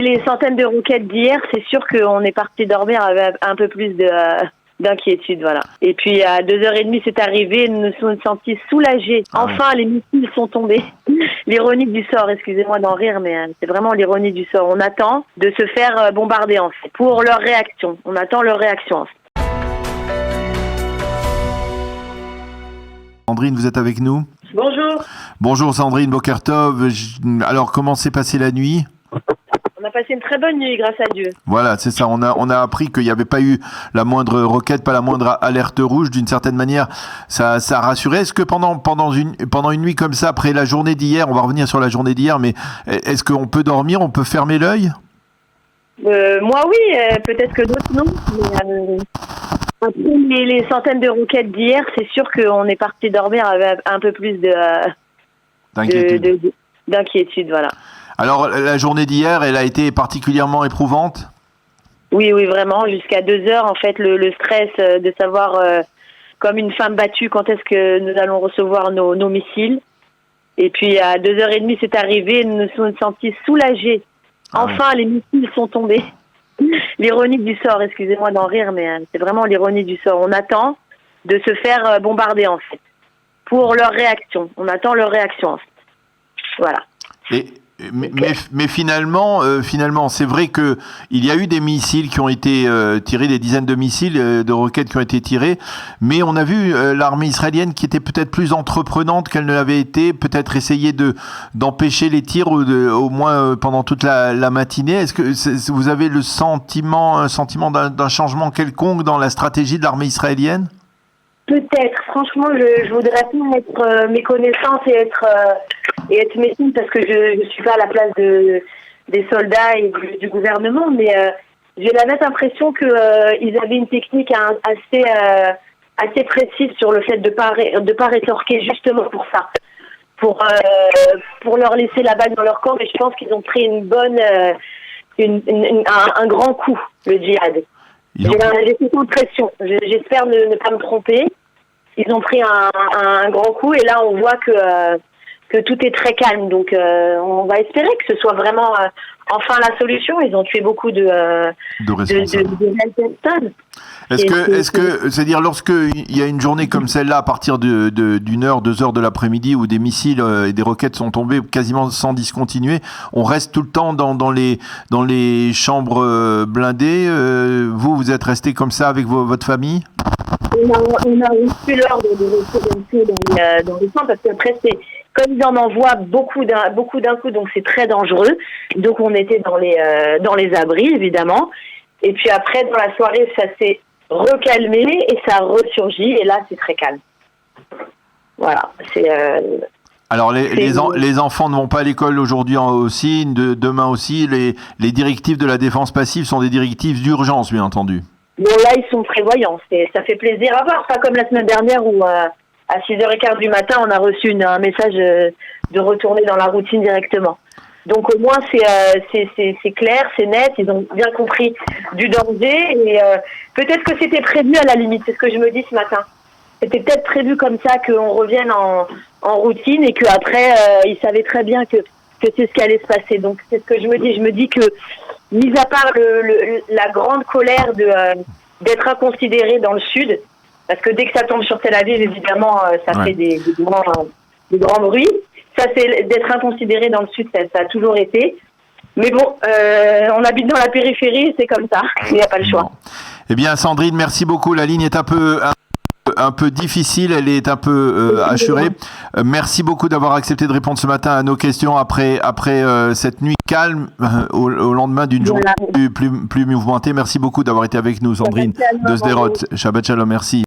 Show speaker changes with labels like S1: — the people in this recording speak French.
S1: Les centaines de roquettes d'hier, c'est sûr qu'on est parti dormir avec un peu plus d'inquiétude, voilà. Et puis à 2h30, c'est arrivé, nous nous sommes sentis soulagés. Enfin, les missiles sont tombés. L'ironie du sort, excusez-moi d'en rire, mais c'est vraiment l'ironie du sort. On attend de se faire bombarder, en fait, pour leur réaction. On attend leur réaction, en fait.
S2: Sandrine, vous êtes avec nous?
S1: Bonjour.
S2: Bonjour Sandrine Bokertov. Alors, comment s'est passée la nuit?
S1: On a passé une très bonne nuit, grâce à Dieu.
S2: Voilà, c'est ça. On a appris qu'il n'y avait pas eu la moindre roquette, pas la moindre alerte rouge. D'une certaine manière, ça a rassuré. Est-ce que pendant une nuit comme ça, après la journée d'hier, on va revenir sur la journée d'hier, mais est-ce qu'on peut dormir, on peut fermer l'œil?
S1: Moi, oui. Peut-être que d'autres, non. Mais, après les centaines de roquettes d'hier, c'est sûr qu'on est parti dormir avec un peu plus d'inquiétude, voilà.
S2: Alors, la journée d'hier, elle a été particulièrement éprouvante?
S1: Oui, vraiment. Jusqu'à 2h, en fait, le stress de savoir, comme une femme battue, quand est-ce que nous allons recevoir nos missiles. Et puis, à 2h30, c'est arrivé, nous nous sommes sentis soulagés. Enfin, les missiles sont tombés. L'ironie du sort, excusez-moi d'en rire, mais c'est vraiment l'ironie du sort. On attend de se faire bombarder, en fait, pour leur réaction. On attend leur réaction, en fait. Voilà.
S2: Mais finalement, c'est vrai que il y a eu des missiles qui ont été tirés, des dizaines de missiles, de roquettes qui ont été tirées, mais on a vu l'armée israélienne qui était peut-être plus entreprenante qu'elle ne l'avait été, peut-être essayer d'empêcher les tirs, au moins pendant toute la matinée. Est-ce que vous avez un sentiment d'un changement quelconque dans la stratégie de l'armée israélienne?
S1: Peut-être. Franchement, je voudrais pas être méconnaissante et être méchante parce que je suis pas à la place des soldats et du gouvernement, mais j'ai la nette impression que ils avaient une technique assez précise sur le fait de pas rétorquer, justement pour ça, pour leur laisser la balle dans leur corps. Et je pense qu'ils ont pris un grand coup, le djihad. J'ai cette impression. J'espère ne pas me tromper. Ils ont pris un grand coup et là on voit que tout est très calme. Donc on va espérer que ce soit vraiment enfin la solution. Ils ont tué beaucoup de personnes.
S2: C'est-à-dire lorsque il y a une journée comme celle-là, à partir d'une heure, 2 heures de l'après-midi, où des missiles et des roquettes sont tombés quasiment sans discontinuer, on reste tout le temps dans les chambres blindées. Vous êtes resté comme ça avec votre famille?
S1: On a reçu l'ordre de rester dans les champs parce qu'après comme ils en envoient beaucoup d'un coup, donc c'est très dangereux. Donc on était dans les abris évidemment. Et puis après dans la soirée ça s'est recalmé et ça a ressurgi et là c'est très calme. Voilà.
S2: Alors les enfants ne vont pas à l'école aujourd'hui aussi, demain aussi. Les directives de la défense passive sont des directives d'urgence, bien entendu.
S1: Bon là ils sont prévoyants, ça fait plaisir à voir, pas comme la semaine dernière où à 6h15 du matin on a reçu un message de retourner dans la routine directement. Donc au moins c'est clair, c'est net, ils ont bien compris du danger et peut-être que c'était prévu à la limite, c'est ce que je me dis ce matin. C'était peut-être prévu comme ça qu'on revienne en routine et qu'après ils savaient très bien que c'est ce qui allait se passer. Donc c'est ce que je me dis que mis à part la grande colère d'être inconsidéré dans le sud, parce que dès que ça tombe sur Tel Aviv, évidemment, ça fait des grands bruits. Ça, c'est d'être inconsidéré dans le sud, ça a toujours été. Mais bon, on habite dans la périphérie, c'est comme ça. Il n'y a pas le choix.
S2: Bon. Eh bien, Sandrine, merci beaucoup. La ligne est un peu difficile, elle est un peu assurée. Merci beaucoup d'avoir accepté de répondre ce matin à nos questions après cette nuit calme au lendemain d'une journée plus mouvementée. Merci beaucoup d'avoir été avec nous, Sandrine de Sderot. Shabbat Shalom, merci.